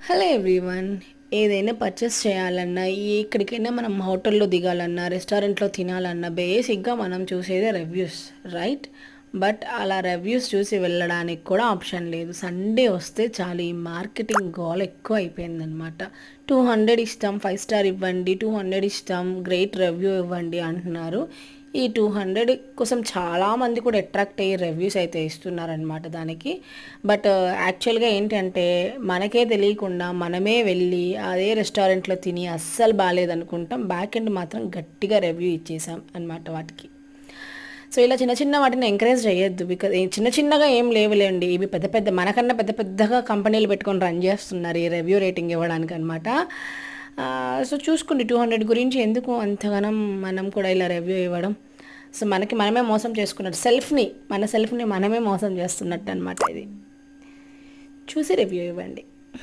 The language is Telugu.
Hello everyone. ఏదైనా పర్చేస్ చేయాలన్నా, ఎక్కడికైనా మనం హోటల్లో దిగాలన్నా, రెస్టారెంట్లో తినాలన్నా బేసిక్గా మనం చూసేదే రివ్యూస్, రైట్? బట్ అలా రివ్యూస్ చూసి వెళ్ళడానికి కూడా ఆప్షన్ లేదు. సండే వస్తే చాలు ఈ మార్కెటింగ్ గోల్ ఎక్కువ అయిపోయిందనమాట. 200 ఇస్తాం, 5 స్టార్ ఇవ్వండి, 200 ఇస్తాం, గ్రేట్ రివ్యూ ఇవ్వండి అంటున్నారు. ఈ 200 కోసం చాలామంది కూడా అట్రాక్ట్ అయ్యి రివ్యూస్ అయితే ఇస్తున్నారనమాట దానికి. బట్ యాక్చువల్గా ఏంటంటే మనకే తెలియకుండా మనమే వెళ్ళి అదే రెస్టారెంట్లో తిని అస్సలు బాగాలేదనుకుంటాం, బ్యాక్ ఎండ్ మాత్రం గట్టిగా రివ్యూ ఇచ్చేసాం అనమాట వాటికి. సో ఇలా చిన్న చిన్న వాటిని ఎంకరేజ్ చేయొద్దు. బికాజ్ చిన్న చిన్నగా ఏం లేవులేండి, ఇవి పెద్ద పెద్ద మనకన్నా పెద్ద పెద్దగా కంపెనీలు పెట్టుకొని రన్ చేస్తున్నారు ఈ రివ్యూ రేటింగ్ ఇవ్వడానికి అనమాట. సో చూసుకోండి, 200 గురించి ఎందుకు అంతగానం మనం కూడా ఇలా రివ్యూ ఇవ్వడం. సో మనకి మనమే మోసం చేసుకున్నట్టు, మన సెల్ఫ్ని మనమే మోసం చేస్తున్నట్టు అనమాట. ఇది చూసి రివ్యూ ఇవ్వండి.